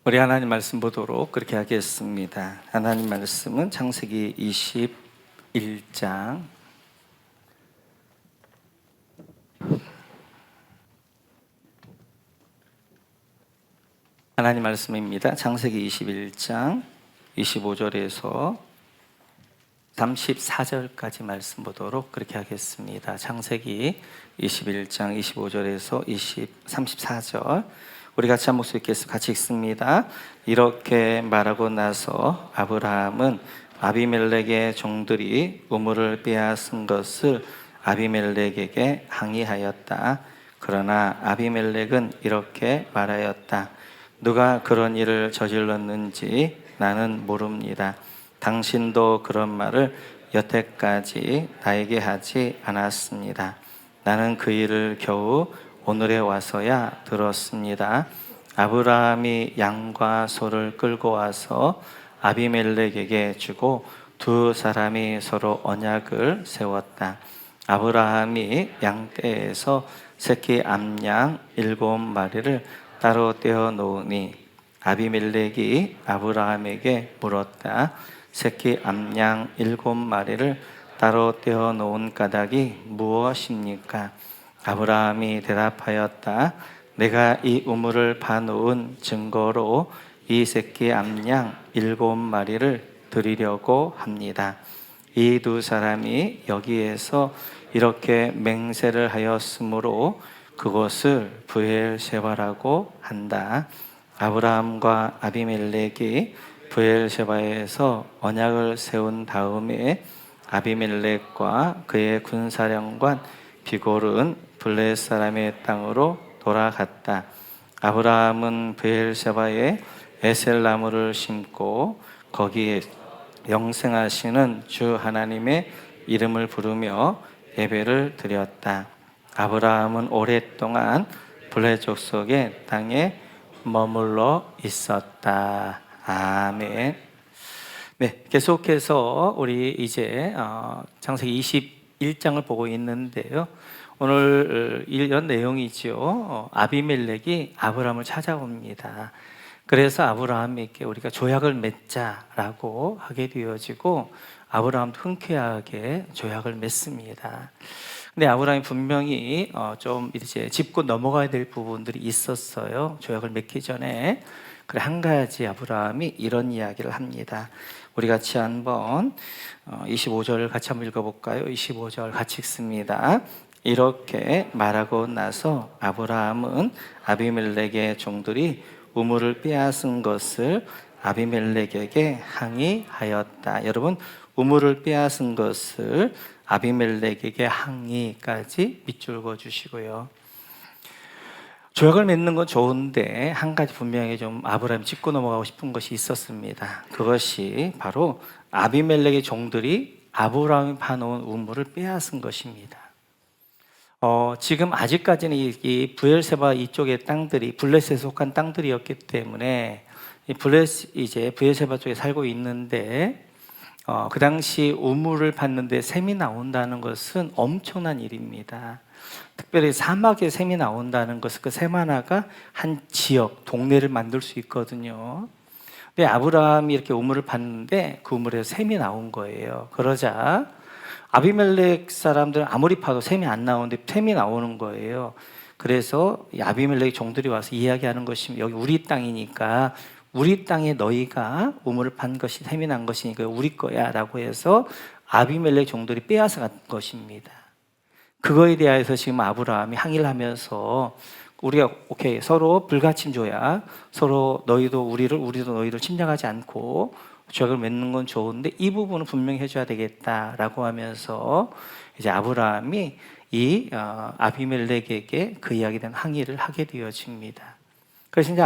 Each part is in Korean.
우리 하나님 말씀 보도록 그렇게 하겠습니다. 하나님 말씀은 창세기 21장 하나님 말씀입니다. 창세기 21장 25절에서 34절까지 말씀 보도록 그렇게 하겠습니다. 창세기 21장 25절에서 34절 우리 같이 한 목소리 읽겠습니다. 같이 읽습니다. 이렇게 말하고 나서 아브라함은 아비멜렉의 종들이 우물을 빼앗은 것을 아비멜렉에게 항의하였다. 그러나 아비멜렉은 이렇게 말하였다. 누가 그런 일을 저질렀는지 나는 모릅니다. 당신도 그런 말을 여태까지 나에게 하지 않았습니다. 나는 그 일을 겨우 오늘에 와서야 들었습니다. 아브라함이 양과 소를 끌고 와서 아비멜렉에게 주고 두 사람이 서로 언약을 세웠다. 아브라함이 양떼에서 새끼 암양 7마리를 따로 떼어 놓으니 아비멜렉이 아브라함에게 물었다. 새끼 암양 7마리를 따로 떼어 놓은 까닭이 무엇입니까? 아브라함이 대답하였다. 내가 이 우물을 파놓은 증거로 이 새끼 암양 7마리를 드리려고 합니다. 이 두 사람이 여기에서 이렇게 맹세를 하였으므로 그곳을 브엘세바라고 한다. 아브라함과 아비멜렉이 브엘세바에서 언약을 세운 다음에 아비멜렉과 그의 군사령관 비골은 블레 사람의 땅으로 돌아갔다. 아브라함은 브엘세바에 에셀나무를 심고 거기에 영생하시는 주 하나님의 이름을 부르며 예배를 드렸다. 아브라함은 오랫동안 블레 족속의 땅에 머물러 있었다. 아멘. 네, 계속해서 우리 이제 창세기 21장을 보고 있는데요. 오늘 이런 내용이죠. 아비멜렉이 아브라함을 찾아옵니다. 그래서 아브라함에게 우리가 조약을 맺자라고 하게 되어지고 아브라함도 흔쾌하게 조약을 맺습니다. 근데 아브라함이 분명히 좀 이제 짚고 넘어가야 될 부분들이 있었어요. 조약을 맺기 전에. 그래, 한 가지 아브라함이 이런 이야기를 합니다. 우리 같이 한번 25절 같이 한번 읽어볼까요? 25절 같이 읽습니다. 이렇게 말하고 나서 아브라함은 아비멜렉의 종들이 우물을 빼앗은 것을 아비멜렉에게 항의하였다. 여러분, 우물을 빼앗은 것을 아비멜렉에게 항의까지 밑줄 그어주시고요. 조약을 맺는 건 좋은데 한 가지 분명히 좀 아브라함이 짚고 넘어가고 싶은 것이 있었습니다. 그것이 바로 아비멜렉의 종들이 아브라함이 파놓은 우물을 빼앗은 것입니다. 지금 아직까지는 이 브엘세바 이쪽의 땅들이 블레셋에 속한 땅들이었기 때문에 이제 브엘세바 쪽에 살고 있는데 그 당시 우물을 팠는데 샘이 나온다는 것은 엄청난 일입니다. 특별히 사막에 샘이 나온다는 것은 그 샘 하나가 한 지역, 동네를 만들 수 있거든요. 근데 아브라함이 이렇게 우물을 팠는데 그 우물에서 샘이 나온 거예요. 그러자 아비멜렉 사람들은 아무리 파도 샘이 안 나오는데 샘이 나오는 거예요. 그래서 아비멜렉 종들이 와서 이야기하는 것이 여기 우리 땅이니까 우리 땅에 너희가 우물을 판 것이 샘이 난 것이니까 우리 거야 라고 해서 아비멜렉 종들이 빼앗아 간 것입니다. 그거에 대해서 지금 아브라함이 항의를 하면서 우리가 오케이 서로 불가침 조약, 서로 너희도 우리도 너희를 침략하지 않고 조약을 맺는 건 좋은데 이 부분은 분명히 해줘야 되겠다라고 하면서 이제 아브라함이 이 아비멜렉에게 그 이야기에 대한 항의를 하게 되어집니다. 그래서 이제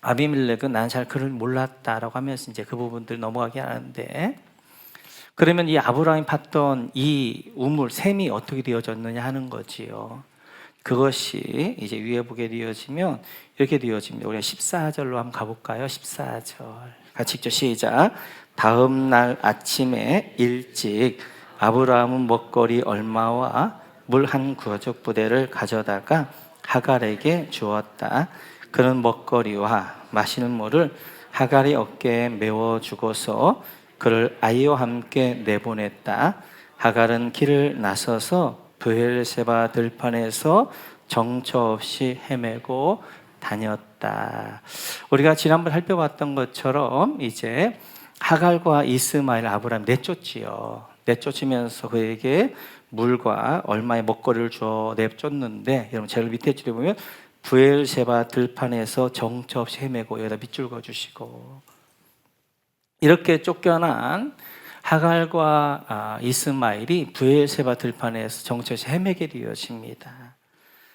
아비멜렉은 나는 잘 그를 몰랐다라고 하면서 이제 그 부분들 넘어가게 하는데, 그러면 이 아브라함이 팠던 이 우물 샘이 어떻게 되어졌느냐 하는 거지요. 그것이 이제 위에 보게 되어지면 이렇게 되어집니다. 우리가 14절로 한번 가볼까요? 14절 같이 읽죠. 시작. 다음 날 아침에 일찍 아브라함은 먹거리 얼마와 물 한 구적 부대를 가져다가 하갈에게 주었다. 그는 먹거리와 마시는 물을 하갈이 어깨에 메워 주고서 그를 아이와 함께 내보냈다. 하갈은 길을 나서서 브엘세바 들판에서 정처 없이 헤매고 다녔다. 우리가 지난번 살펴봤던 것처럼 이제 하갈과 이스마엘, 아브라함 내쫓지요. 내쫓으면서 그에게 물과 얼마의 먹거리를 주어 내쫓는데, 여러분 제일 밑에 줄에 보면 브엘세바 들판에서 정처 없이 헤매고, 여기다 밑줄 그어주시고, 이렇게 쫓겨난 하갈과 이스마엘이 브엘세바 들판에서 정처 없이 헤매게 되어집니다.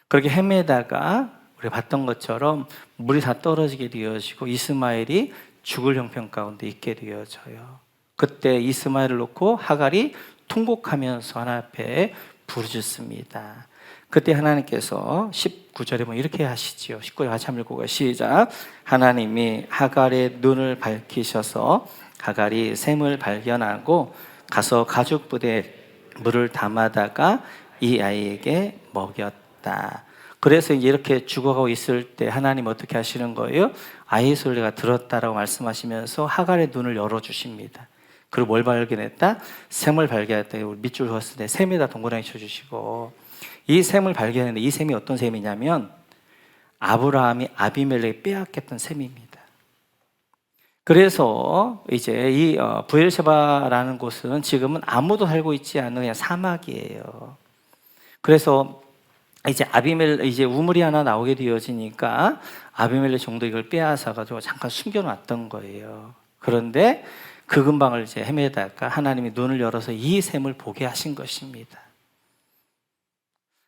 그렇게 헤매다가 우리가 봤던 것처럼 물이 다 떨어지게 되어지고 이스마엘이 죽을 형편 가운데 있게 되어져요. 그때 이스마엘을 놓고 하갈이 통곡하면서 하나님 앞에 부르짖습니다. 그때 하나님께서 19절에 보면 이렇게 하시지요. 19절 같이 한번 읽고 시작. 하나님이 하갈의 눈을 밝히셔서 하갈이 샘을 발견하고 가서 가죽 부대에 물을 담아다가 이 아이에게 먹였다. 그래서 이제 이렇게 죽어가고 있을 때 하나님 어떻게 하시는 거예요? 아이의 소리가 들었다라고 말씀하시면서 하갈의 눈을 열어주십니다. 그리고 뭘 발견했다? 샘을 발견했다. 우리 밑줄 그었을 때 샘에다 동그라미 쳐주시고, 이 샘을 발견했는데 이 샘이 어떤 샘이냐면 아브라함이 아비멜렉이 빼앗겼던 샘입니다. 그래서 이제 이 브엘세바라는 곳은 지금은 아무도 살고 있지 않는 그냥 사막이에요. 그래서 이제 우물이 하나 나오게 되어지니까 아비멜렉 정도 이걸 빼앗아가지고 잠깐 숨겨놨던 거예요. 그런데 그 근방을 이제 헤매다가 하나님이 눈을 열어서 이 샘을 보게 하신 것입니다.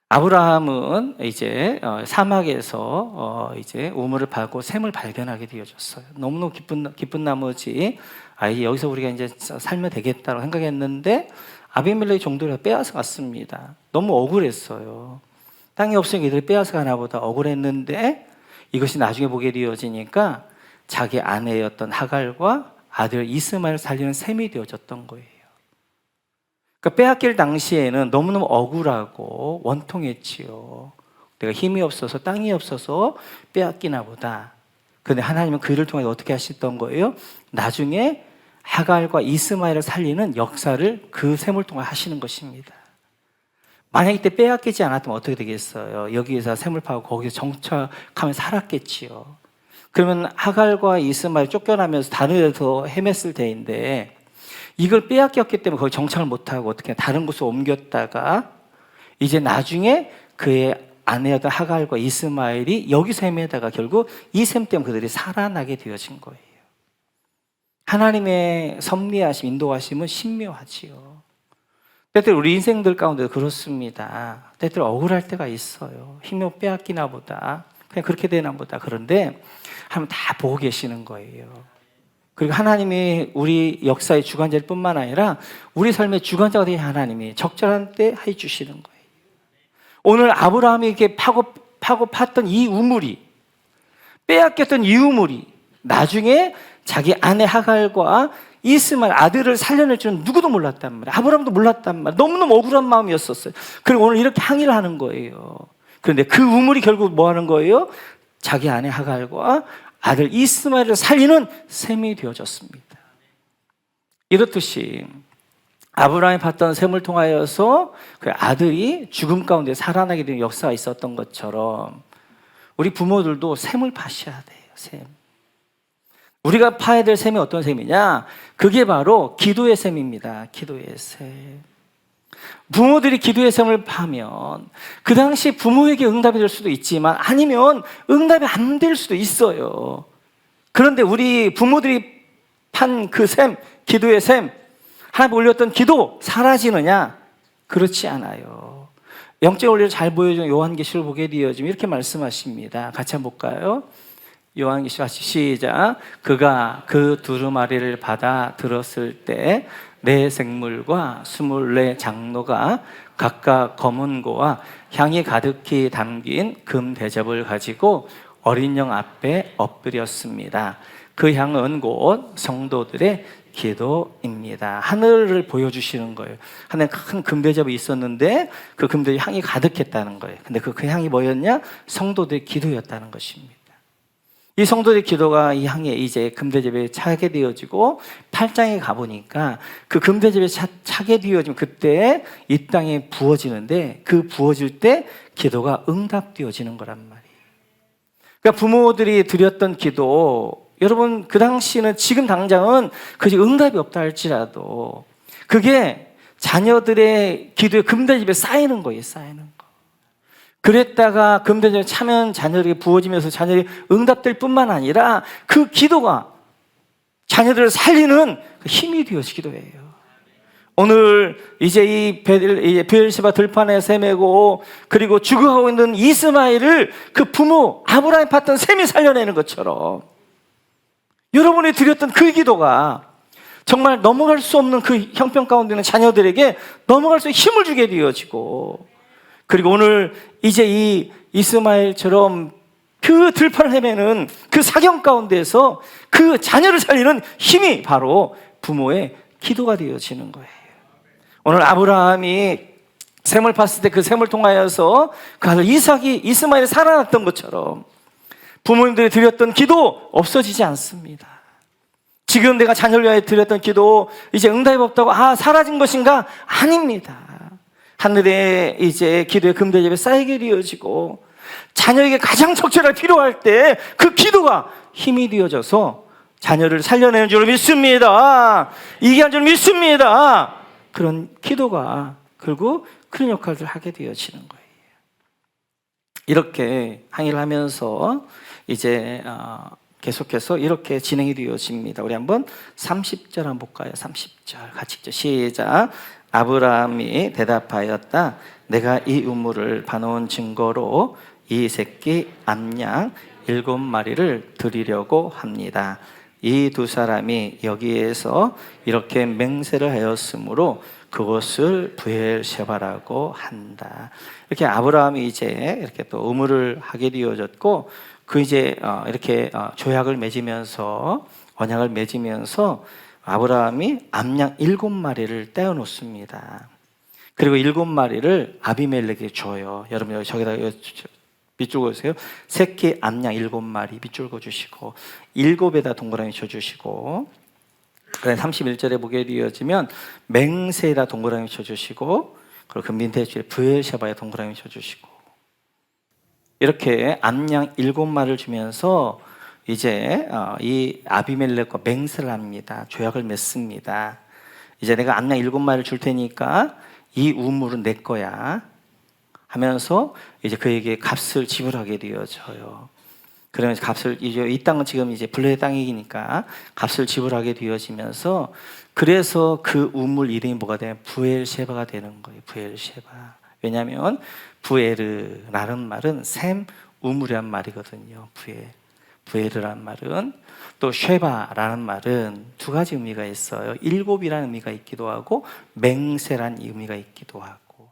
아브라함은 이제 사막에서 이제 우물을 파고 샘을 발견하게 되어졌어요. 너무너무 기쁜 나머지 여기서 우리가 이제 살면 되겠다고 생각했는데 아비멜렉 정도를 빼앗아 갔습니다. 너무 억울했어요. 땅이 없으니까 이들이 빼앗아 가나 보다 억울했는데, 이것이 나중에 보게 되어지니까 자기 아내였던 하갈과 아들 이스마엘을 살리는 셈이 되어졌던 거예요. 그러니까 빼앗길 당시에는 너무너무 억울하고 원통했지요. 내가 힘이 없어서 땅이 없어서 빼앗기나 보다. 그런데 하나님은 그 일을 통해 어떻게 하셨던 거예요? 나중에 하갈과 이스마엘을 살리는 역사를 그 셈을 통해 하시는 것입니다. 만약 이때 빼앗기지 않았다면 어떻게 되겠어요? 여기에서 샘을 파고 거기서 정착하면 살았겠지요. 그러면 하갈과 이스마엘 쫓겨나면서 다른 데서 헤맸을 때인데, 이걸 빼앗겼기 때문에 거기 정착을 못하고 어떻게 다른 곳으로 옮겼다가 이제 나중에 그의 아내였던 하갈과 이스마엘이 여기서 헤매다가 결국 이 셈 때문에 그들이 살아나게 되어진 거예요. 하나님의 섭리하심, 인도하심은 신묘하지요. 때때로 우리 인생들 가운데도 그렇습니다. 때때로 억울할 때가 있어요. 힘이 빼앗기나 보다, 그냥 그렇게 되나 보다. 그런데 하나님 다 보고 계시는 거예요. 그리고 하나님이 우리 역사의 주관자일 뿐만 아니라 우리 삶의 주관자가 되신 하나님이 적절한 때 해주시는 거예요. 오늘 아브라함이 이렇게 파고 팠던 이 우물이, 빼앗겼던 이 우물이 나중에 자기 아내 하갈과 이스마엘 아들을 살려낼 줄은 누구도 몰랐단 말이에요. 아브라함도 몰랐단 말이에요. 너무너무 억울한 마음이었었어요. 그리고 오늘 이렇게 항의를 하는 거예요. 그런데 그 우물이 결국 뭐 하는 거예요? 자기 아내 하갈과 아들 이스마엘을 살리는 셈이 되어졌습니다. 이렇듯이 아브라함이 봤던 셈을 통하여서 그 아들이 죽음 가운데 살아나게 되는 역사가 있었던 것처럼 우리 부모들도 셈을 파셔야 돼요. 셈. 우리가 파야 될 셈이 어떤 셈이냐? 그게 바로 기도의 셈입니다. 기도의 셈. 부모들이 기도의 셈을 파면 그 당시 부모에게 응답이 될 수도 있지만 아니면 응답이 안 될 수도 있어요. 그런데 우리 부모들이 판 그 셈, 기도의 셈, 하나님 올렸던 기도 사라지느냐? 그렇지 않아요. 영적 원리를 잘 보여주는 요한계시를 보게 되어지면 이렇게 말씀하십니다. 같이 한번 볼까요? 요한계시 같이 시작. 그가 그 두루마리를 받아 들었을 때 네 생물과 24 장로가 각각 검은 고와 향이 가득히 담긴 금 대접을 가지고 어린 양 앞에 엎드렸습니다. 그 향은 곧 성도들의 기도입니다. 하늘을 보여주시는 거예요. 하늘에 큰 금대접이 있었는데 그 금대접이 향이 가득했다는 거예요. 근데 그 향이 뭐였냐? 성도들의 기도였다는 것입니다. 이 성도의 기도가 이 향에 이제 금대접에 차게 되어지고 8장에 가보니까 그 금대접에 차게 되어지면 그때 이 땅에 부어지는데 그 부어질 때 기도가 응답되어지는 거란 말이에요. 그러니까 부모들이 드렸던 기도, 여러분 그 당시는 지금 당장은 그지 응답이 없다 할지라도 그게 자녀들의 기도에 금대접에 쌓이는 거예요. 쌓이는 거. 그랬다가 금대접에 차면 자녀에게 부어지면서 자녀들이 응답될 뿐만 아니라 그 기도가 자녀들을 살리는 힘이 되어지기도 해요. 오늘 이제 이 베엘세바 들판에 세매고 그리고 죽어가고 있는 이스마엘을 그 부모 아브라함이 봤던 셈이 살려내는 것처럼 여러분이 드렸던 그 기도가 정말 넘어갈 수 없는 그 형편 가운데 있는 자녀들에게 넘어갈 수 있는 힘을 주게 되어지고, 그리고 오늘 이제 이 이스마엘처럼 그 들판을 헤매는 그 사경 가운데서 그 자녀를 살리는 힘이 바로 부모의 기도가 되어지는 거예요. 오늘 아브라함이 셈을 봤을 때 그 셈을 통하여서 그 아들 이스마엘이 살아났던 것처럼 부모님들이 드렸던 기도 없어지지 않습니다. 지금 내가 자녀를 위하여 드렸던 기도 이제 응답이 없다고 사라진 것인가? 아닙니다. 하늘에 이제 기도의 금대접에 쌓이게 되어지고 자녀에게 가장 적절하게 필요할 때 그 기도가 힘이 되어져서 자녀를 살려내는 줄 믿습니다. 이게 한 줄 믿습니다. 그런 기도가 결국 그런 역할을 하게 되어지는 거예요. 이렇게 항의를 하면서 이제 계속해서 이렇게 진행이 되어집니다. 우리 한번 30절 한번 볼까요? 30절 같이 읽죠. 시작. 아브라함이 대답하였다. 내가 이 우물을 파놓은 증거로 이 새끼 암양 7마리를 드리려고 합니다. 이 두 사람이 여기에서 이렇게 맹세를 하였으므로 그것을 브엘셰바라고 한다. 이렇게 아브라함이 이제 이렇게 또 우물을 하게 되어졌고, 그 이제 이렇게 조약을 맺으면서 언약을 맺으면서 아브라함이 암양 7마리를 떼어 놓습니다. 그리고 7마리를 아비멜렉에게 줘요. 여러분 여기 저기다 밑줄 그으세요. 새끼 암양 7마리 밑줄 그어주시고 7에다 동그라미 쳐주시고, 그다음에 31절에 보게 되어지면 맹세에다 동그라미 쳐주시고, 그리고 그 밑에 줄에 브엘셰바에 동그라미 쳐주시고, 이렇게 암양 7마리를 주면서 이제 이 아비멜렉과 맹세를 합니다. 조약을 맺습니다. 이제 내가 암양 7마리를 줄 테니까 이 우물은 내 거야 하면서 이제 그에게 값을 지불하게 되어져요. 그러면서 값을 이제 이 땅은 지금 이제 블레의 땅이니까 값을 지불하게 되어지면서, 그래서 그 우물 이름이 뭐가 되면 브엘셰바가 되는 거예요. 브엘셰바. 왜냐하면 부에르라는 말은 샘 우물이란 말이거든요. 부에르라는 말은, 또 쉐바라는 말은 두 가지 의미가 있어요. 7이라는 의미가 있기도 하고 맹세란 의미가 있기도 하고,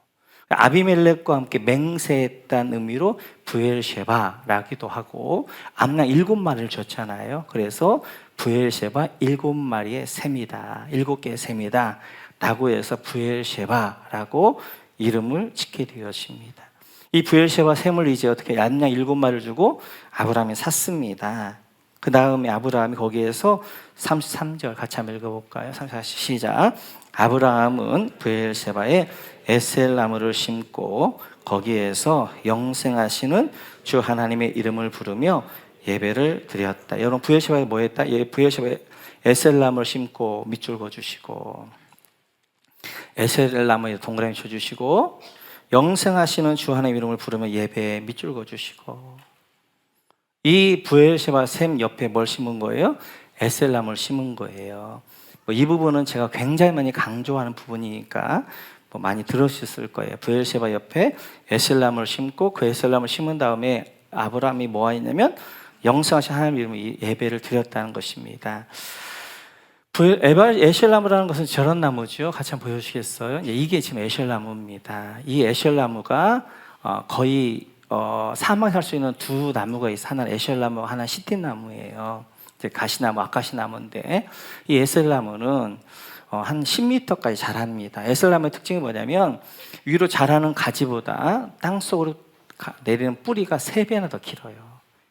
아비멜렉과 함께 맹세했다는 의미로 브엘셰바라기도 하고, 암양 7마리를 줬잖아요. 그래서 브엘셰바 7마리의 셈이다, 7개의 셈이다 라고 해서 브엘셰바라고 이름을 짓게 되었습니다. 이 브엘셰바 셈을 이제 어떻게 암양 7마리를 주고 아브라함이 샀습니다. 그 다음에 아브라함이 거기에서 33절 같이 한번 읽어볼까요? 34 시작. 아브라함은 브엘셰바에 에셀나무를 심고 거기에서 영생하시는 주 하나님의 이름을 부르며 예배를 드렸다. 여러분 브엘셰바에 뭐 했다? 브엘셰바에 에셀나무를 심고 밑줄 그어주시고, 에셀나무에 동그라미 쳐주시고, 영생하시는 주 하나님의 이름을 부르며 예배에 밑줄 그어주시고, 이 브엘셰바 샘 옆에 뭘 심은 거예요? 에셀나무를 심은 거예요. 이 부분은 제가 굉장히 많이 강조하는 부분이니까 많이 들으셨을 거예요. 브엘셰바 옆에 에셀나무를 심고 그 에셀나무를 심은 다음에 아브라함이 뭐 했냐면 영생하신 하나님의 이름으로 예배를 드렸다는 것입니다. 에셀나무라는 것은 저런 나무죠. 같이 한번 보여주시겠어요? 이게 지금 에셀나무입니다. 이 에셀나무가 거의 사막에 살 수 있는 두 나무가 있어요. 하나는 에셀나무, 하나는 시띠나무예요. 가시나무, 아카시나무인데 이 에셀나무는 한 10m까지 자랍니다. 에셀나무의 특징이 뭐냐면 위로 자라는 가지보다 땅속으로 내리는 뿌리가 3배나 더 길어요.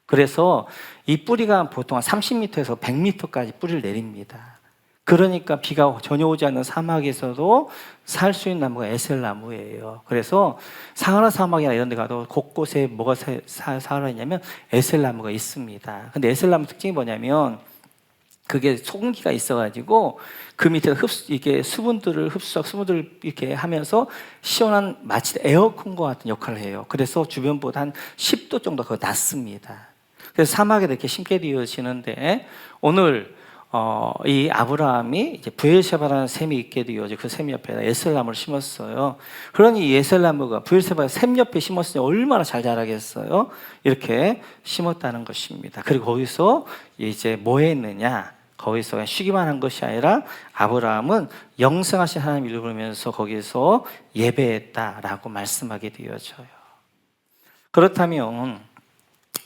그래서 이 뿌리가 보통 한 30m에서 100m까지 뿌리를 내립니다. 그러니까 비가 전혀 오지 않는 사막에서도 살 수 있는 나무가 에셀나무예요. 그래서 사하라 사막이나 이런 데 가도 곳곳에 뭐가 사하라 있냐면 에셀나무가 있습니다. 근데 에셀나무 특징이 뭐냐면 그게 소금기가 있어가지고 그 밑에 이게 수분들을 이렇게 하면서 시원한 마치 에어컨과 같은 역할을 해요. 그래서 주변보다 한 10도 정도 더 낮습니다. 그래서 사막에 이렇게 심게 되어지는데 오늘 이 아브라함이 이제 브엘세바라는 샘이 있게 되어져 그 샘 옆에다 에셀나무를 심었어요. 그러니 이 에셀나무가 브엘세바 샘 옆에 심었으니 얼마나 잘 자라겠어요? 이렇게 심었다는 것입니다. 그리고 거기서 이제 뭐 했느냐? 거기서 그냥 쉬기만 한 것이 아니라 아브라함은 영생하신 하나님 이름을 부르면서 거기서 예배했다라고 말씀하게 되어져요. 그렇다면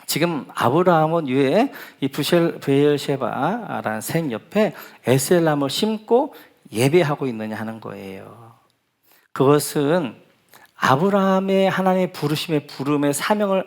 지금 아브라함은 왜 이 브엘세바라는 샘 옆에 에셀나무를 심고 예배하고 있느냐 하는 거예요. 그것은 아브라함의 하나님의 부름의 사명을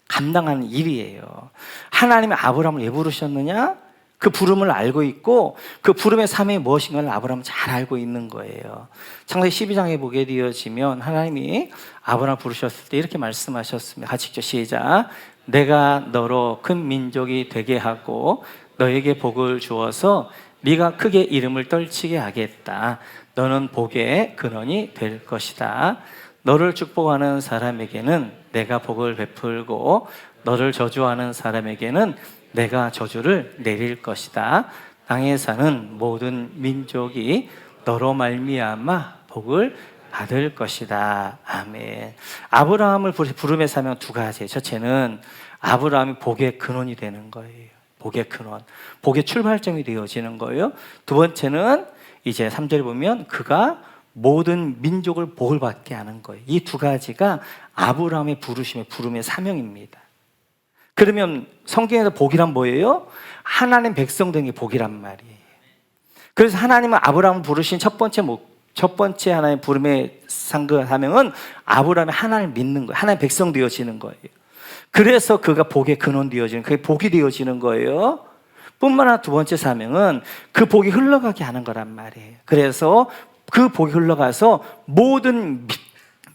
감당하는 일이에요. 하나님이 아브라함을 왜 부르셨느냐? 그 부름을 알고 있고 그 부름의 사명이 무엇인가를 아브라함은 잘 알고 있는 거예요. 창세기 12장에 보게 되어지면 하나님이 아브라함을 부르셨을 때 이렇게 말씀하셨습니다. 같이 읽죠. 시작. 내가 너로 큰 민족이 되게 하고 너에게 복을 주어서 네가 크게 이름을 떨치게 하겠다. 너는 복의 근원이 될 것이다. 너를 축복하는 사람에게는 내가 복을 베풀고 너를 저주하는 사람에게는 내가 저주를 내릴 것이다. 땅에 사는 모든 민족이 너로 말미암아 복을 받을 것이다. 아멘. 아브라함을 부름의 사명 두 가지. 첫째는 아브라함이 복의 근원이 되는 거예요. 복의 근원, 복의 출발점이 되어지는 거예요. 두 번째는 이제 3절에 보면 그가 모든 민족을 복을 받게 하는 거예요. 이 두 가지가 아브라함의 부름의 사명입니다. 그러면 성경에서 복이란 뭐예요? 하나님 백성 된 게 복이란 말이에요. 그래서 하나님은 아브라함을 부르신 첫 번째 하나님의 부름의 사명은 아브라함이 하나님을 믿는 거예요. 하나님의 백성 되어지는 거예요. 그래서 그가 복의 근원 되어지는, 그게 복이 되어지는 거예요. 뿐만 아니라 두 번째 사명은 그 복이 흘러가게 하는 거란 말이에요. 그래서 그 복이 흘러가서 모든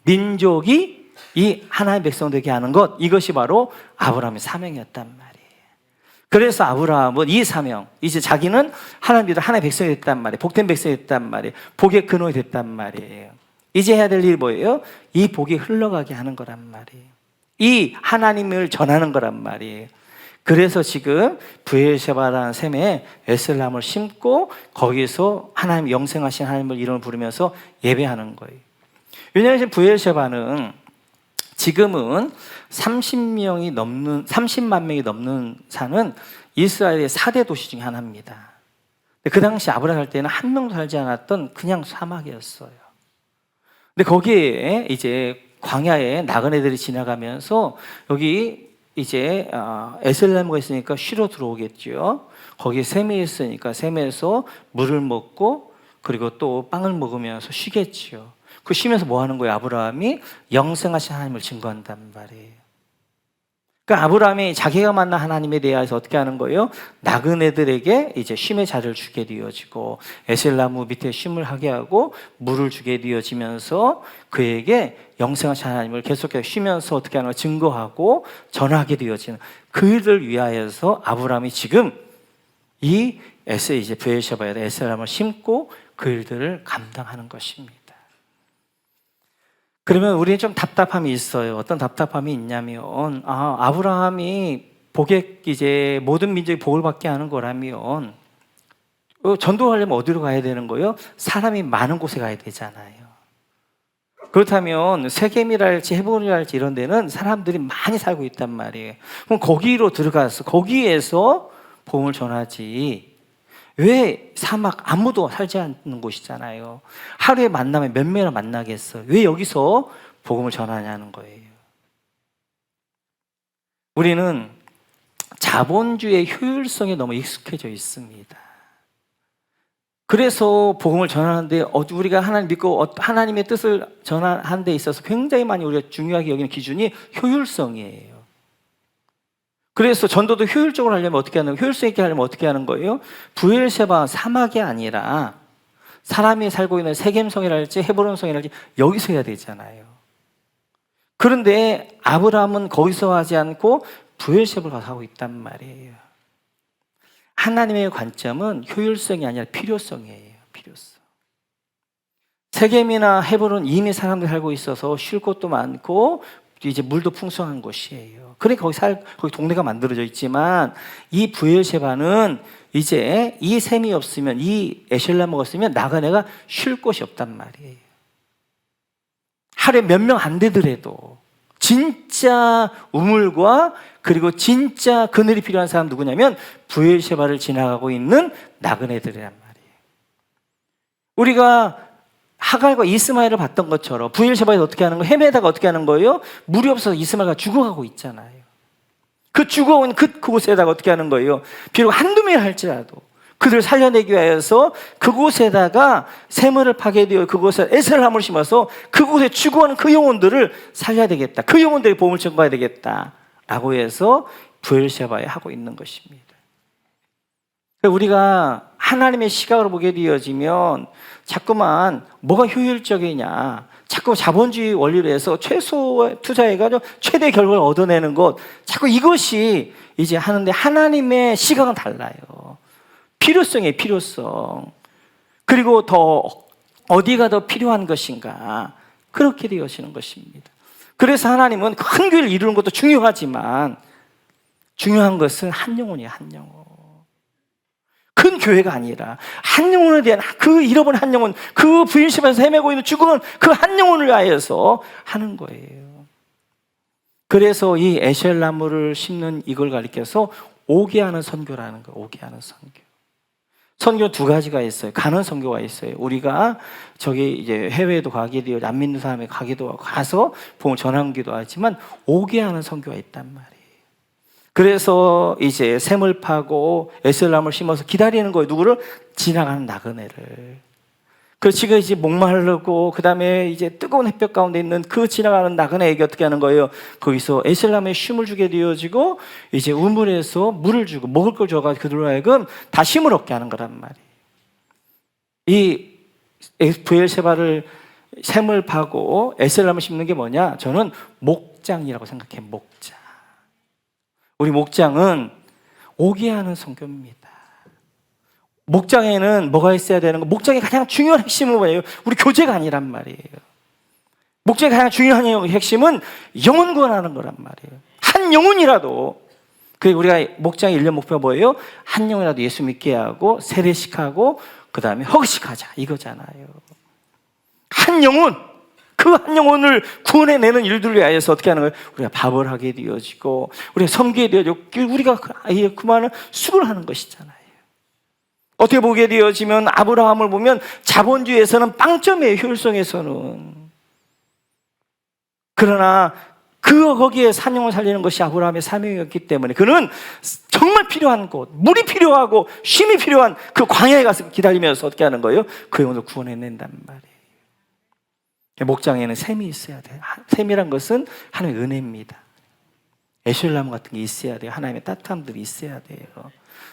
민족이 이 하나님의 백성 되게 하는 것, 이것이 바로 아브라함의 사명이었단 말이에요. 그래서 아브라함은 이 사명, 이제 자기는 하나님 믿어 하나님의 백성이 됐단 말이에요. 복된 백성이 됐단 말이에요. 복의 근원이 됐단 말이에요. 이제 해야 될 일이 뭐예요? 이 복이 흘러가게 하는 거란 말이에요. 이 하나님을 전하는 거란 말이에요. 그래서 지금 브엘세바라는 샘에 에셀나무를 심고 거기서 하나님 영생하신 하나님을 이름을 부르면서 예배하는 거예요. 왜냐하면 지금 브엘세바는 지금은 30만 명이 넘는 사는 이스라엘의 4대 도시 중에 하나입니다. 그 당시 아브라함 살 때는 한 명도 살지 않았던 그냥 사막이었어요. 근데 거기에 이제 광야에 나그네들이 지나가면서 여기 이제 에셀나무가 있으니까 쉬러 들어오겠죠. 거기에 샘이 있으니까 샘에서 물을 먹고 그리고 또 빵을 먹으면서 쉬겠죠. 그 쉬면서 뭐 하는 거예요? 아브라함이 영생하신 하나님을 증거한단 말이에요. 그러니까 아브라함이 자기가 만난 하나님에 대해서 어떻게 하는 거예요? 나그네들에게 이제 쉼의 자리를 주게 되어지고 에셀나무 밑에 쉼을 하게 하고 물을 주게 되어지면서 그에게 영생하신 하나님을 계속해서 쉬면서 어떻게 하는 거 증거하고 전하게 되어지는 그 일을 위하여서 아브라함이 지금 이 이제 브엘세바에 에셀나무를 심고 그 일들을 감당하는 것입니다. 그러면 우리는 좀 답답함이 있어요. 어떤 답답함이 있냐면, 아브라함이 이제 모든 민족이 복을 받게 하는 거라면, 전도하려면 어디로 가야 되는 거예요? 사람이 많은 곳에 가야 되잖아요. 그렇다면 세겜이랄지 헤브론이랄지 이런 데는 사람들이 많이 살고 있단 말이에요. 그럼 거기로 들어가서 거기에서 복음을 전하지. 왜 사막 아무도 살지 않는 곳이잖아요. 하루에 만나면 몇 명이나 만나겠어요. 왜 여기서 복음을 전하냐는 거예요. 우리는 자본주의의 효율성에 너무 익숙해져 있습니다. 그래서 복음을 전하는데 우리가 하나님 믿고 하나님의 뜻을 전하는 데 있어서 굉장히 많이 우리가 중요하게 여기는 기준이 효율성이에요. 그래서 전도도 효율적으로 하려면 어떻게 하는 거예요? 효율성 있게 하려면 어떻게 하는 거예요? 브엘세바 사막이 아니라 사람이 살고 있는 세겜성이랄지 헤브론성이랄지 여기서 해야 되잖아요. 그런데 아브라함은 거기서 하지 않고 브엘세바를 가서 하고 있단 말이에요. 하나님의 관점은 효율성이 아니라 필요성이에요. 필요성. 세겜이나 헤브론 이미 사람들이 살고 있어서 쉴 곳도 많고 이제 물도 풍성한 곳이에요. 그러니까 거기 동네가 만들어져 있지만 이 브엘세바는 이제 이 셈이 없으면, 이 에셀라무가 없으면 나그네가 쉴 곳이 없단 말이에요. 하루에 몇 명 안 되더라도 진짜 우물과 그리고 진짜 그늘이 필요한 사람 누구냐면 브엘세바를 지나가고 있는 나그네들이란 말이에요. 우리가 하갈과 이스마엘을 봤던 것처럼 브엘세바에서 어떻게 하는 거예요? 헤매다가 어떻게 하는 거예요? 물이 없어서 이스마엘과 죽어가고 있잖아요. 그 죽어온 그곳에다가 어떻게 하는 거예요? 비록 한두 명 할지라도 그들을 살려내기 위해서 그곳에다가 샘을 파게 되어 그곳에 에셀나무를 심어서 그곳에 죽어오는 그 영혼들을 살려야 되겠다. 그 영혼들의 보험을 청구해야 되겠다. 라고 해서 브엘세바에 하고 있는 것입니다. 우리가 하나님의 시각으로 보게 되어지면 자꾸만 뭐가 효율적이냐, 자꾸 자본주의 원리로 해서 최소 투자해가지고 최대 결과를 얻어내는 것, 자꾸 이것이 이제 하는데 하나님의 시각은 달라요. 필요성이에요, 필요성. 그리고 더 어디가 더 필요한 것인가, 그렇게 되어지는 것입니다. 그래서 하나님은 큰 교회를 이루는 것도 중요하지만 중요한 것은 한 영혼이에요, 한 영혼. 큰 교회가 아니라 한 영혼에 대한 그 잃어버린 한 영혼, 그 브엘세바에서 헤매고 있는 죽은 그 한 영혼을 위하여서 하는 거예요. 그래서 이 에셀나무를 심는 이걸 가리켜서 오게 하는 선교라는 거예요. 오게 하는 선교. 선교 두 가지가 있어요. 가는 선교가 있어요. 우리가 저기 이제 해외에도 가게 되어 안 믿는 사람에 가기도 하고 가서 복음을 전하기도 하지만 오게 하는 선교가 있단 말이에요. 그래서 이제 샘을 파고 에셀나무를 심어서 기다리는 거예요. 누구를? 지나가는 나그네를. 그래서 지금 이제 목마르고 그 다음에 이제 뜨거운 햇볕 가운데 있는 그 지나가는 나그네에게 어떻게 하는 거예요? 거기서 에셀나무에 쉼을 주게 되어지고 이제 우물에서 물을 주고 먹을 걸 줘가지고 그들로 하여금 다 쉼을 얻게 하는 거란 말이에요. 이 브엘세바를 샘을 파고 에셀나무 심는 게 뭐냐? 저는 목장이라고 생각해요. 목장. 우리 목장은 오게 하는 선교입니다. 목장에는 뭐가 있어야 되는 거? 목장의 가장 중요한 핵심은 뭐예요? 우리 교제가 아니란 말이에요. 목장의 가장 중요한 핵심은 영혼 구원하는 거란 말이에요. 한 영혼이라도. 그리고 우리가 목장의 1년 목표가 뭐예요? 한 영혼이라도 예수 믿게 하고 세례식하고 그 다음에 허식하자 이거잖아요. 한 영혼, 그 한 영혼을 구원해내는 일들을 위하여서 어떻게 하는 거예요? 우리가 밥을 하게 되어지고 우리가 섬기게 되어지고 우리가 그 많은 수고를 하는 것이잖아요. 어떻게 보게 되어지면 아브라함을 보면 자본주의에서는 빵점이에요. 효율성에서는. 그러나 거기에 한 영혼 살리는 것이 아브라함의 사명이었기 때문에 그는 정말 필요한 곳, 물이 필요하고 쉼이 필요한 그 광야에 가서 기다리면서 어떻게 하는 거예요? 그 영혼을 구원해낸단 말이에요. 목장에는 샘이 있어야 돼요. 샘이란 것은 하나님의 은혜입니다. 에셀나무 같은 게 있어야 돼요. 하나님의 따뜻함들이 있어야 돼요.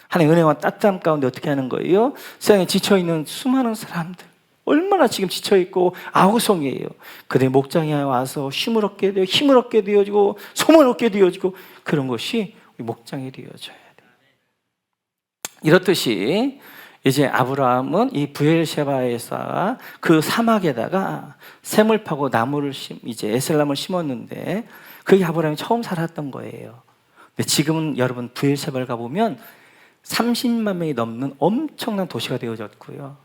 하나님의 은혜와 따뜻함 가운데 어떻게 하는 거예요? 세상에 지쳐있는 수많은 사람들 얼마나 지금 지쳐있고 아우성이에요. 그들 목장에 와서 쉼을 얻게 되어 힘을 얻게 되어지고 소망을 얻게 되어지고 그런 것이 우리 목장이 되어져야 돼요. 이렇듯이 이제 아브라함은 이 브엘세바에서 그 사막에다가 샘을 파고 나무를 이제 에셀나무를 심었는데 그게 아브라함이 처음 살았던 거예요. 근데 지금은 여러분 브엘세바를 가보면 30만 명이 넘는 엄청난 도시가 되어졌고요.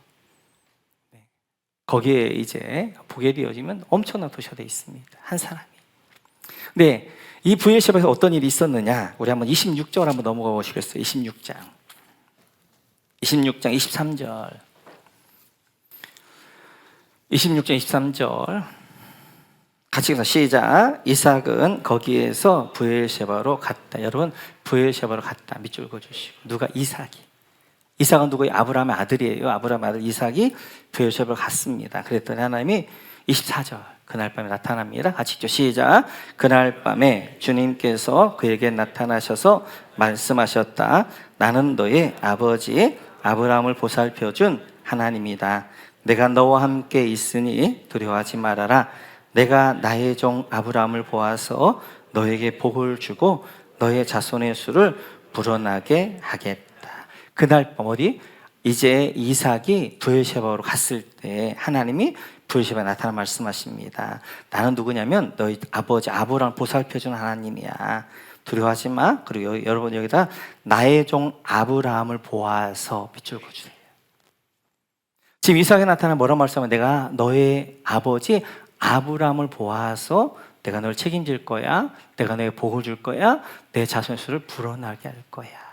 거기에 이제 보게 되어지면 엄청난 도시가 되어 있습니다. 한 사람이. 근데 이 브엘세바에서 어떤 일이 있었느냐? 우리 한번 26절 한번 넘어가 보시겠어요? 26장 23절 26장 23절 같이 읽어서 시작. 이삭은 거기에서 브엘세바로 갔다. 여러분 브엘세바로 갔다. 밑줄 읽어주시고 누가? 이삭은 누구예요? 아브라함의 아들이에요. 아브라함의 아들 이삭이 브엘세바로 갔습니다. 그랬더니 하나님이 24절 그날 밤에 나타납니다. 같이 읽죠. 시작. 그날 밤에 주님께서 그에게 나타나셔서 말씀하셨다. 나는 너의 아버지 아브라함을 보살펴준 하나님이다. 내가 너와 함께 있으니 두려워하지 말아라. 내가 나의 종 아브라함을 보아서 너에게 복을 주고 너의 자손의 수를 불어나게 하겠다. 그날 밤 어디? 이제 이삭이 브에르세바로 갔을 때 하나님이 브에르세바에 나타나 말씀하십니다. 나는 누구냐면 너희 아버지 아브라함을 보살펴준 하나님이야. 두려워하지 마. 그리고 여러분 여기다 나의 종 아브라함을 보아서 밑줄 그어주세요. 지금 이삭에 나타나 뭐라고 말씀하면 내가 너의 아버지 아브라함을 보아서 내가 널 책임질 거야. 내가 너에게 복을 줄 거야. 내 자손의 수를 불어나게 할 거야.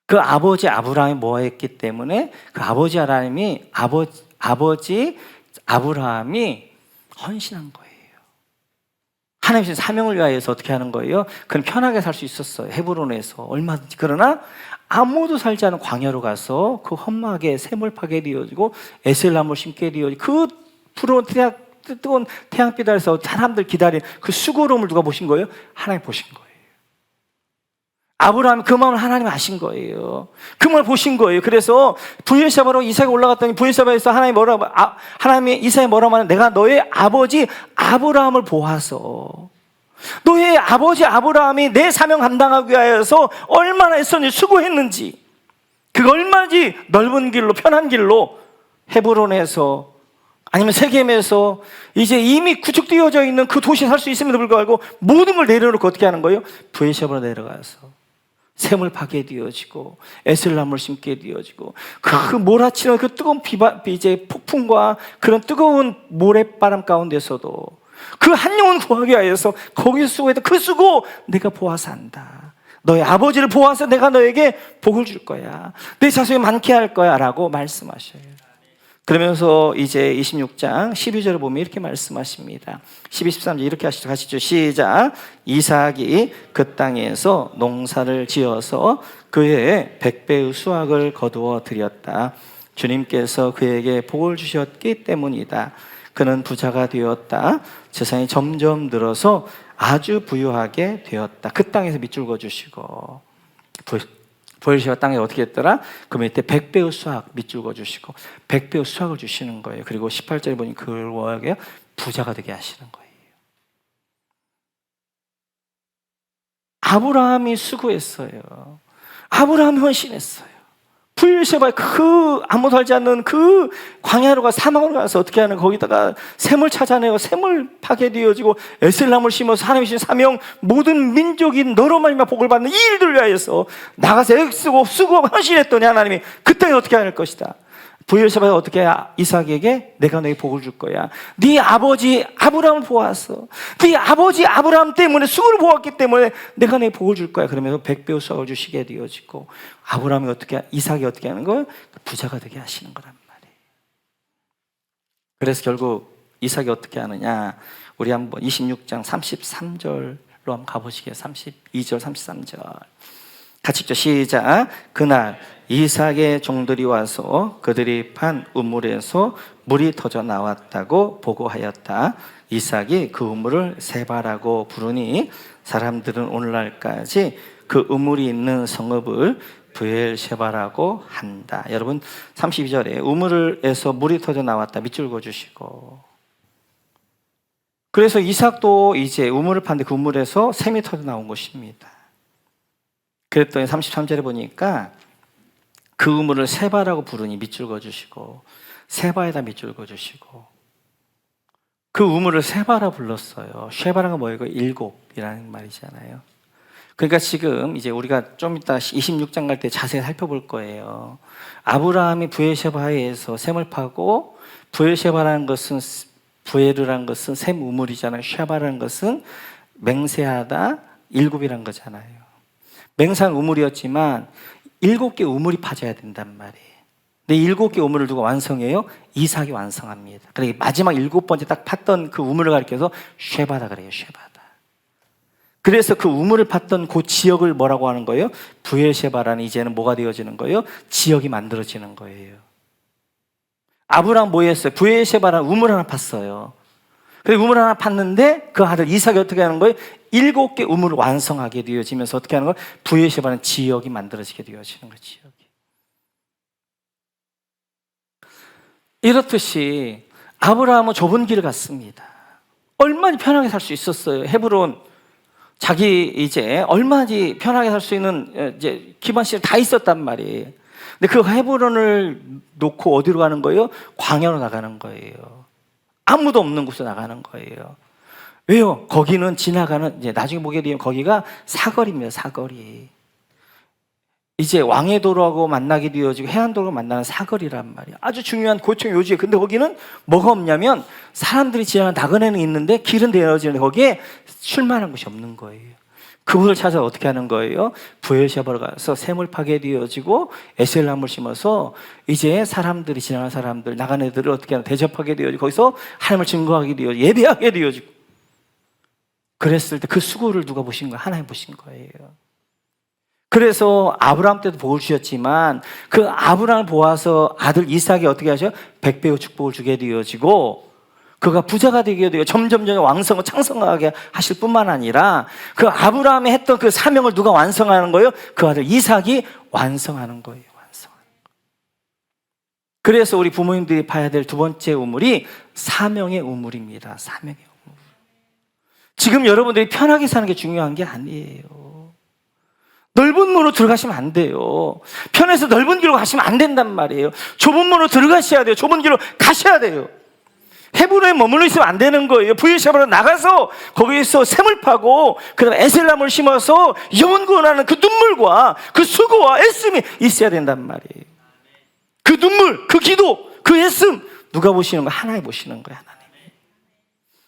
그 아버지 아브라함이 뭐 했기 때문에 그 아버지 하나님이 아버지 아브라함이 헌신한 거예요. 하나님의 사명을 위하여서 어떻게 하는 거예요? 그는 편하게 살 수 있었어요. 헤브론에서 얼마든지. 그러나 아무도 살지 않은 광야로 가서 그 험하게 샘을 파게 되어지고 에셀나무를 심게 되어지고 그 푸른 뜨거운 태양빛 아래서 사람들 기다린 그 수고로움을 누가 보신 거예요? 하나님 보신 거예요. 아브라함이 그 마음을 하나님 아신 거예요. 그 마음을 보신 거예요. 그래서 브에르세바로 이삭이 올라갔더니 브에르세바에서 하나님이 이삭이 뭐라고 하면 내가 너의 아버지 아브라함을 보아서 너의 아버지 아브라함이 내 사명 감당하기 위하여서 얼마나 애썼는지 수고했는지 그 얼마나 넓은 길로 편한 길로 헤브론에서 아니면 세겜에서 이제 이미 구축되어져 있는 그 도시에 살 수 있음에도 불구하고 모든 걸 내려놓고 어떻게 하는 거예요? 브에르세바로 내려가서 샘을 파게 되어지고 에슬나무를 심게 되어지고 그 몰아치는 그 뜨거운 이제 폭풍과 그런 뜨거운 모래바람 가운데서도 그 한 영혼 구하기 위해서 거기서 수고했다. 그 수고 내가 보아서 안다. 너의 아버지를 보아서 내가 너에게 복을 줄 거야. 내 자손이 많게 할 거야 라고 말씀하셔요. 그러면서 이제 26장 12절을 보면 이렇게 말씀하십니다. 12, 13절 이렇게 하시죠. 시작. 이삭이 그 땅에서 농사를 지어서 그의 100배의 수확을 거두어 드렸다. 주님께서 그에게 복을 주셨기 때문이다. 그는 부자가 되었다. 재산이 점점 늘어서 아주 부유하게 되었다. 그 땅에서 밑줄 그어주시고 브에르세바 땅에 어떻게 했더라? 그 밑에 100배의 수확 밑줄 그어주시고 100배의 수확을 주시는 거예요. 그리고 18절에 보니 그걸 뭐하게 부자가 되게 하시는 거예요. 아브라함이 수고했어요. 아브라함이 헌신했어요. 브에르세바에 그 아무도 살지 않는 그 광야로 가 사막으로 가서 어떻게 하는 거기다가 샘을 찾아내고 샘을 파게 되어지고 에셀나무를 심어서 하나님이 주신 사명 모든 민족이 너로 말미암아 복을 받는 이 일들을 위하여서 나가서 애쓰고 수고하고 헌신했더니 하나님이 그 땅에 어떻게 할 것이다. 브에르세바가 어떻게 이삭에게 내가 너에게 복을 줄 거야. 네 아버지 아브라함을 보았어. 네 아버지 아브라함 때문에 수고를 보았기 때문에 내가 너에게 복을 줄 거야. 그러면서 100배의 수확을 주시게 되어지고 이삭이 어떻게 하는 거예요? 부자가 되게 하시는 거란 말이에요. 그래서 결국 이삭이 어떻게 하느냐? 우리 한번 26장 33절로 한번 가보시게요. 32절 33절 같이 읽죠. 시작. 그날 이삭의 종들이 와서 그들이 판 우물에서 물이 터져 나왔다고 보고하였다. 이삭이 그 우물을 세바라고 부르니 사람들은 오늘날까지 그 우물이 있는 성읍을 브에르세바라고 한다. 여러분 32절에 우물에서 물이 터져 나왔다 밑줄 그어주시고 그래서 이삭도 이제 우물을 팠는데 그 우물에서 샘이 터져 나온 것입니다. 그랬더니 33절에 보니까 그 우물을 세바라고 부르니 밑줄 그어주시고 세바에다 밑줄 그어주시고 그 우물을 세바라 불렀어요. 쉐바라가 뭐예요? 일곱이라는 말이잖아요. 그러니까 지금 이제 우리가 좀 이따 26장 갈 때 자세히 살펴볼 거예요. 아브라함이 브에르세바에서 샘을 파고 브에르세바라는 것은 부에르라는 것은 샘 우물이잖아요. 쉐바라는 것은 맹세하다 일곱이란 거잖아요. 맹세한 우물이었지만 7개 우물이 파져야 된단 말이에요. 근데 7개 우물을 누가 완성해요? 이삭이 완성합니다. 그러니까 마지막 7번째 딱 팠던 그 우물을 가리켜서 쉐바다 그래요. 쉐바다. 그래서 그 우물을 팠던 그 지역을 뭐라고 하는 거예요? 브에르세바라는 이제는 뭐가 되어지는 거예요? 지역이 만들어지는 거예요. 아브라함 뭐 했어요? 브에르세바라는 우물 하나 팠어요. 그래서 우물 하나 팠는데 그 아들 이삭이 어떻게 하는 거예요? 7개 우물을 완성하게 되어지면서 어떻게 하는 거예요? 브에르세바라는 지역이 만들어지게 되어지는 거예요. 지역이. 이렇듯이 아브라함은 좁은 길을 갔습니다. 얼마나 편하게 살 수 있었어요. 헤브론 자기 이제 얼마나 편하게 살 수 있는 이제 기반시설 다 있었단 말이에요. 근데 그 헤브론을 놓고 어디로 가는 거예요? 광야로 나가는 거예요. 아무도 없는 곳으로 나가는 거예요. 왜요? 거기는 지나가는, 이제 나중에 보게 되면 거기가 사거리입니다. 사거리. 이제 왕의 도로하고 만나게 되어지고 해안도로가 만나는 사거리란 말이에요. 아주 중요한 고청 요지에. 근데 거기는 뭐가 없냐면 사람들이 지나가는 나그네는 있는데 길은 되어지는데 거기에 출만한 곳이 없는 거예요. 그분을 찾아 어떻게 하는 거예요? 브에르세바로 가서 샘을 파게 되어지고 에셀나무를 심어서 이제 사람들이 지나가는 사람들, 나그네들을 어떻게 하나 대접하게 되어지고 거기서 하나님을 증거하게 되어지고 예배하게 되어지고 그랬을 때 그 수고를 누가 보신 거예요? 하나님 보신 거예요. 그래서 아브라함 때도 복을 주셨지만 그 아브라함을 보아서 아들 이삭이 어떻게 하셔? 100배의 축복을 주게 되어지고 그가 부자가 되게 되고 점점 왕성을 창성하게 하실 뿐만 아니라 그 아브라함이 했던 그 사명을 누가 완성하는 거예요? 그 아들 이삭이 완성하는 거예요. 완성하는 거예요. 그래서 우리 부모님들이 봐야 될 두 번째 우물이 사명의 우물입니다. 사명의 우물. 지금 여러분들이 편하게 사는 게 중요한 게 아니에요. 넓은 문으로 들어가시면 안 돼요. 편해서 넓은 길로 가시면 안 된단 말이에요. 좁은 문으로 들어가셔야 돼요. 좁은 길로 가셔야 돼요. 헤브론에 머물러 있으면 안 되는 거예요. 브에르세바로 나가서 거기에서 샘을 파고 그다음에 에셀나무를 심어서 영원구원하는 그 눈물과 그 수고와 애씀이 있어야 된단 말이에요. 그 눈물, 그 기도, 그 애씀 누가 보시는 거예요? 하나님 보시는 거예요.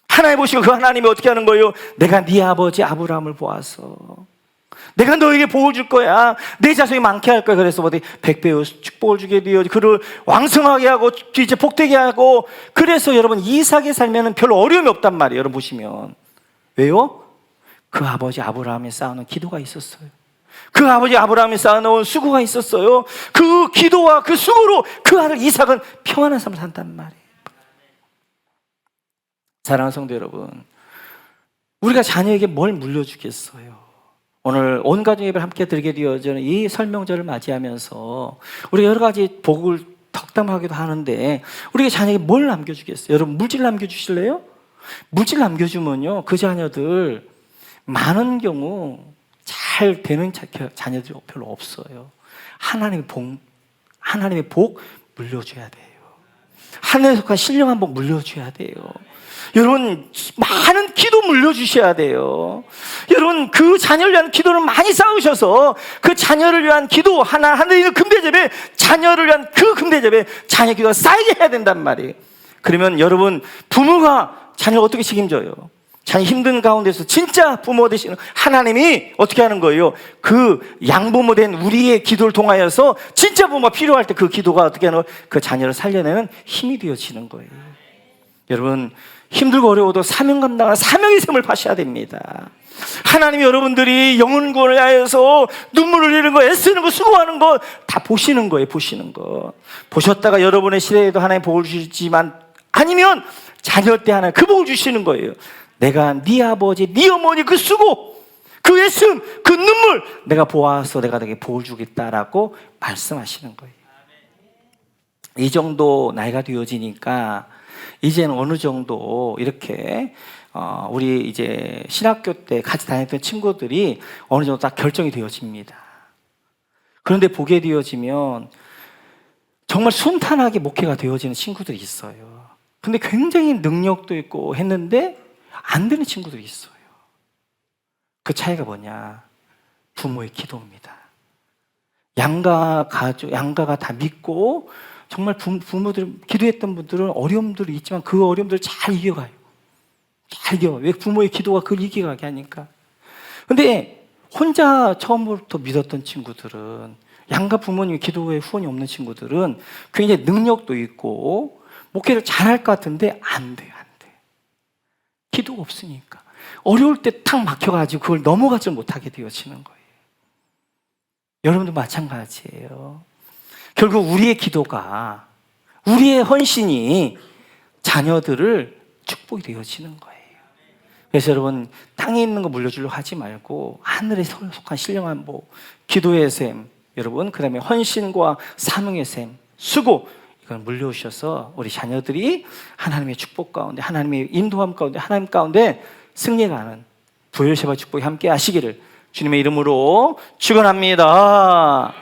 하나님 보시고 그 하나님이 어떻게 하는 거예요? 내가 네 아버지 아브라함을 보아서 내가 너에게 복을 줄 거야. 내 자손이 많게 할 거야. 그래서 어디 100배의 축복을 주게 되어 그를 왕성하게 하고 이제 복되게 하고 그래서 여러분 이삭의 삶에는 별로 어려움이 없단 말이에요. 여러분 보시면 왜요? 그 아버지 아브라함이 쌓아놓은 기도가 있었어요. 그 아버지 아브라함이 쌓아놓은 수고가 있었어요. 그 기도와 그 수고로 그 아들 이삭은 평안한 삶을 산단 말이에요. 사랑하는 성도 여러분, 우리가 자녀에게 뭘 물려주겠어요? 오늘 온 가족 예배를 함께 드리게 되어지는 이 설명절을 맞이하면서 우리가 여러 가지 복을 덕담하기도 하는데 우리가 자녀에게 뭘 남겨주겠어요? 여러분 물질 남겨주실래요? 물질 남겨주면요 그 자녀들 많은 경우 잘 되는 자녀들이 별로 없어요. 하나님의 복 물려줘야 돼요. 하늘에 속한 신령한 복 물려줘야 돼요. 여러분 많은 기도 물려주셔야 돼요. 여러분 그 자녀를 위한 기도를 많이 쌓으셔서 그 자녀를 위한 기도 하나에 있는 금대접에 자녀를 위한 그 금대접에 자녀 기도가 쌓이게 해야 된단 말이에요. 그러면 여러분 부모가 자녀를 어떻게 책임져요? 자녀 힘든 가운데서 진짜 부모 되시는 하나님이 어떻게 하는 거예요? 그 양부모 된 우리의 기도를 통하여서 진짜 부모가 필요할 때 그 기도가 어떻게 하는 거예요? 그 자녀를 살려내는 힘이 되어지는 거예요. 여러분 힘들고 어려워도 사명 감당하는 사명의 샘을 파셔야 됩니다. 하나님이 여러분들이 영혼 구원을 위하여서 눈물을 흘리는 거, 애쓰는 거, 수고하는 거 다 보시는 거예요. 보시는 거. 보셨다가 여러분의 시대에도 하나님 복을 주시지만 아니면 자녀 때 하나님 그 복을 주시는 거예요. 내가 네 아버지, 네 어머니 그 수고, 그 애씀, 그 눈물 내가 보아서 내가 너에게 복을 주겠다라고 말씀하시는 거예요. 이 정도 나이가 되어지니까 이제는 어느 정도 이렇게 우리 이제 신학교 때 같이 다녔던 친구들이 어느 정도 딱 결정이 되어집니다. 그런데 보게 되어지면 정말 순탄하게 목회가 되어지는 친구들이 있어요. 근데 굉장히 능력도 있고 했는데 안 되는 친구들이 있어요. 그 차이가 뭐냐? 부모의 기도입니다. 양가가 다 믿고 정말 부모들 기도했던 분들은 어려움들이 있지만 그 어려움들을 잘 이겨가요. 잘 이겨. 왜? 부모의 기도가 그걸 이겨가게 하니까. 근데 혼자 처음부터 믿었던 친구들은 양가 부모님의 기도에 후원이 없는 친구들은 굉장히 능력도 있고 목회를 잘할 것 같은데 안 돼요. 기도가 없으니까 어려울 때 탁 막혀가지고 그걸 넘어가지 못하게 되어지는 거예요. 여러분도 마찬가지예요. 결국 우리의 기도가 우리의 헌신이 자녀들을 축복이 되어지는 거예요. 그래서 여러분, 땅에 있는 거 물려주려고 하지 말고 하늘에 속한 신령한 복, 기도의 샘, 여러분, 그 다음에 헌신과 사명의 샘, 수고, 이걸 물려주셔서 우리 자녀들이 하나님의 축복 가운데, 하나님의 인도함 가운데, 하나님 가운데 승리가는 부엘세바 축복이 함께 하시기를 주님의 이름으로 축원합니다.